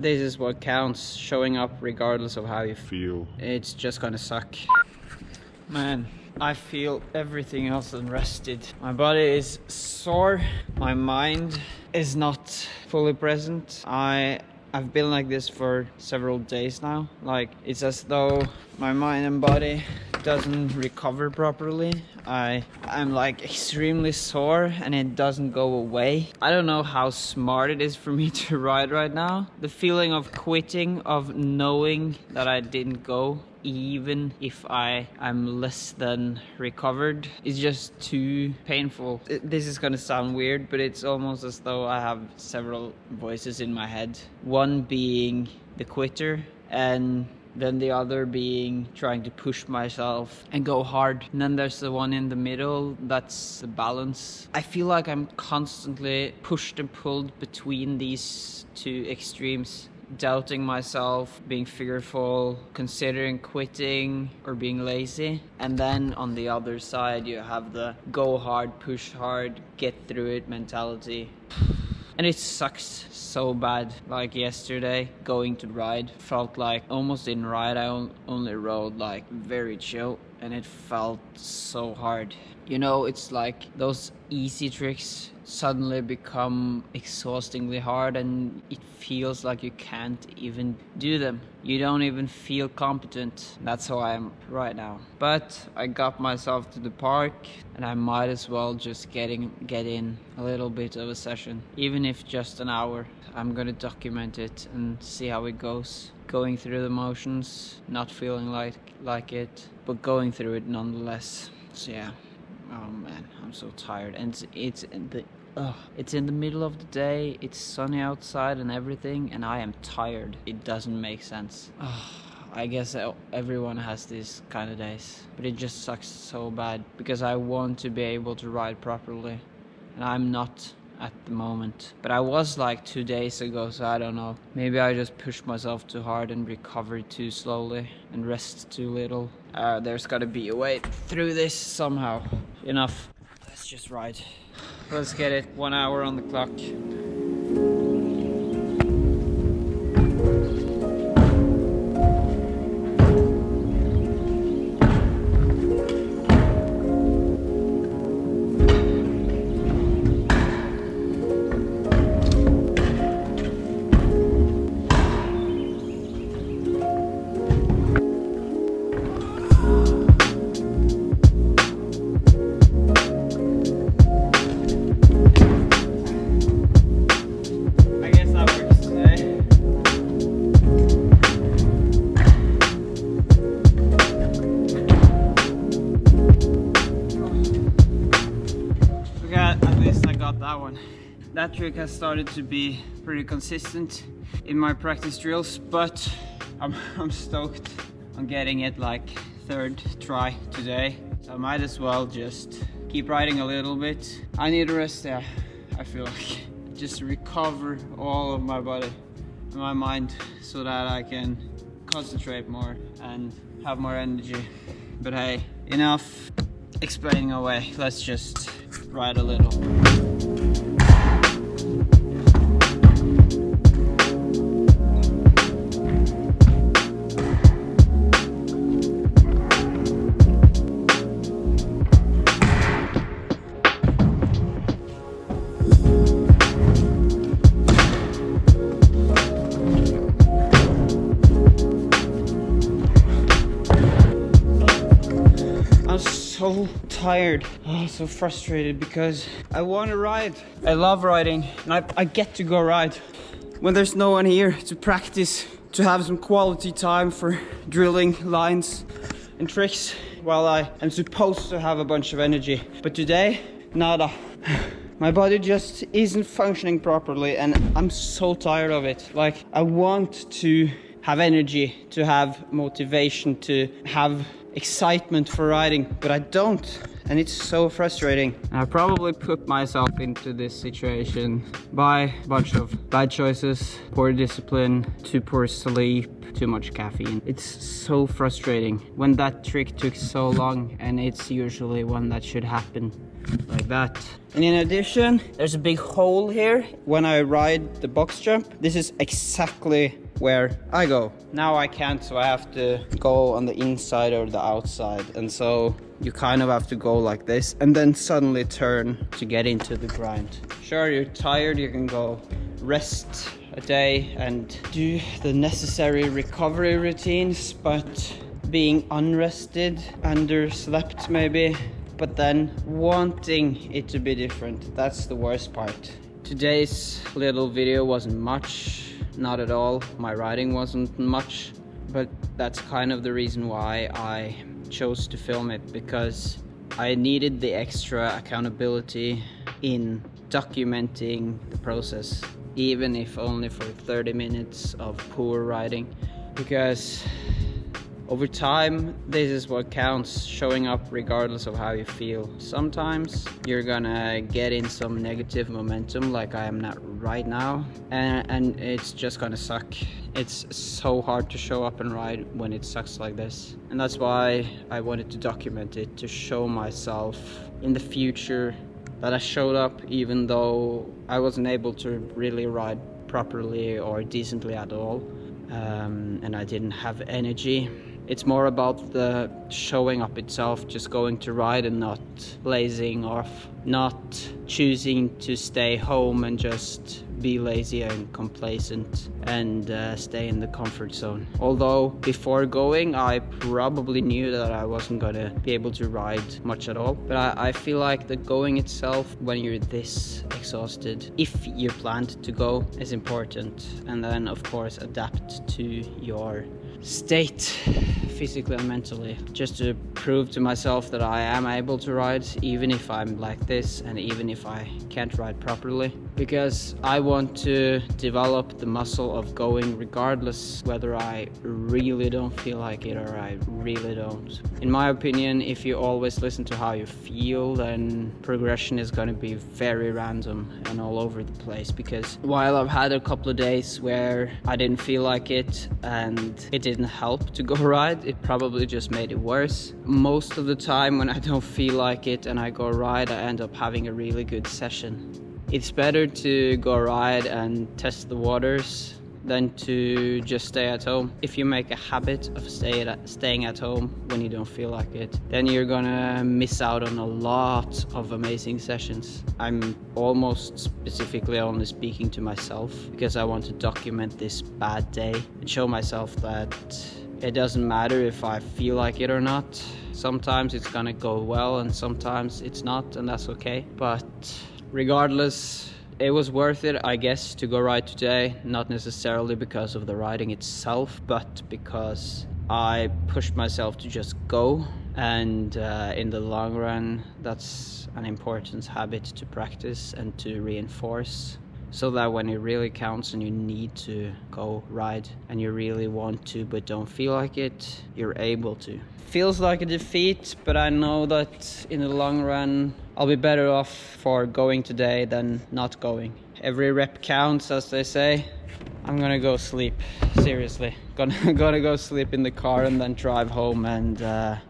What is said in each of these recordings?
This is what counts, showing up regardless of how you feel. It's just gonna suck. Man, I feel everything else than rested. My body is sore, my mind is not fully present. I've been like this for several days now. Like, it's as though my mind and body doesn't recover properly. I'm like extremely sore and it doesn't go away. I don't know how smart it is for me to ride right now. The feeling of quitting, of knowing that I didn't go, even if I'm less than recovered, is just too painful. This is gonna sound weird, but it's almost as though I have several voices in my head. One being the quitter, and then the other being trying to push myself and go hard. And then there's the one in the middle, that's the balance. I feel like I'm constantly pushed and pulled between these two extremes. Doubting myself, being fearful, considering quitting or being lazy. And then on the other side you have the go hard, push hard, get through it mentality. And it sucks so bad. Like yesterday, going to ride, felt like almost didn't ride. I only rode like very chill, and it felt so hard. You know, it's like those easy tricks suddenly become exhaustingly hard, and it feels like you can't even do them. You don't even feel competent. That's how I am right now. But I got myself to the park, and I might as well just get in a little bit of a session, even if just an hour. I'm gonna document it and see how it goes. Going through the motions, not feeling like it, but going through it nonetheless. So yeah. Oh man, I'm so tired, and it's in the middle of the day, it's sunny outside and everything, and I am tired. It doesn't make sense. I guess everyone has these kind of days, but it just sucks so bad because I want to be able to ride properly, and I'm not at the moment. But I was like 2 days ago, so I don't know. Maybe I just pushed myself too hard and recovered too slowly and rest too little. There's gotta be a way through this somehow. Enough. Let's just ride. Let's get it. 1 hour on the clock. That one. That trick has started to be pretty consistent in my practice drills, but I'm stoked on getting it like third try today. So I might as well just keep riding a little bit. I need a rest there, I feel like. Just recover all of my body and my mind so that I can concentrate more and have more energy. But hey, enough explaining away. Let's just ride a little. So tired, so frustrated because I want to ride. I love riding, and I get to go ride when there's no one here to practice, to have some quality time for drilling lines and tricks while I am supposed to have a bunch of energy. But today, nada. My body just isn't functioning properly, and I'm so tired of it. Like, I want to have energy, to have motivation, to have excitement for riding, but I don't. and it's so frustrating. I probably put myself into this situation by a bunch of bad choices, poor discipline, too poor sleep, too much caffeine. It's so frustrating when that trick took so long, and it's usually one that should happen like that. And in addition, there's a big hole here. When I ride the box jump, this is exactly where I go. Now I can't, so I have to go on the inside or the outside. And so you kind of have to go like this and then suddenly turn to get into the grind. Sure, you're tired, you can go rest a day and do the necessary recovery routines, but being unrested, underslept maybe, but then wanting it to be different, that's the worst part. Today's little video wasn't much, not at all. My riding wasn't much, but that's kind of the reason why I chose to film it, because I needed the extra accountability in documenting the process, even if only for 30 minutes of poor riding, because over time, this is what counts, showing up regardless of how you feel. Sometimes you're gonna get in some negative momentum like I am not right now, and it's just gonna suck. It's so hard to show up and ride when it sucks like this. And that's why I wanted to document it, to show myself in the future that I showed up even though I wasn't able to really ride properly or decently at all, and I didn't have energy. It's more about the showing up itself, just going to ride and not blazing off, not choosing to stay home and just be lazy and complacent and stay in the comfort zone. Although before going, I probably knew that I wasn't gonna be able to ride much at all. But I feel like the going itself, when you're this exhausted, if you planned to go, is important. And then of course adapt to your state physically and mentally, just to prove to myself that I am able to ride even if I'm like this and even if I can't ride properly, because I want to develop the muscle of going regardless whether I really don't feel like it or I really don't. In my opinion, if you always listen to how you feel, then progression is going to be very random and all over the place, because while I've had a couple of days where I didn't feel like it and it didn't help to go ride, it probably just made it worse. Most of the time when I don't feel like it and I go ride, I end up having a really good session. It's better to go ride and test the waters than to just stay at home. If you make a habit of staying at home when you don't feel like it, then you're gonna miss out on a lot of amazing sessions. I'm almost specifically only speaking to myself, because I want to document this bad day and show myself that it doesn't matter if I feel like it or not. Sometimes it's gonna go well and sometimes it's not, and that's okay. But regardless, it was worth it, I guess, to go ride today. Not necessarily because of the riding itself, but because I pushed myself to just go. And in the long run, that's an important habit to practice and to reinforce, so that when it really counts and you need to go ride and you really want to but don't feel like it, you're able to. Feels like a defeat, but I know that in the long run I'll be better off for going today than not going. Every rep counts, as they say. I'm gonna go sleep, seriously. Gonna go sleep in the car and then drive home and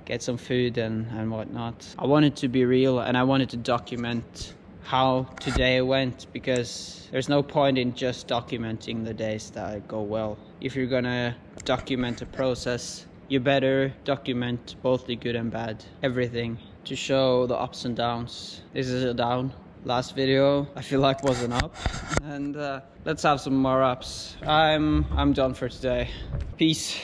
get some food and whatnot. I wanted to be real and I wanted to document how today went, because there's no point in just documenting the days that go well. If you're gonna document a process, you better document both the good and bad, everything, to show the ups and downs. This is a down. Last video I feel like was an up, and let's have some more ups. I'm done for today. Peace.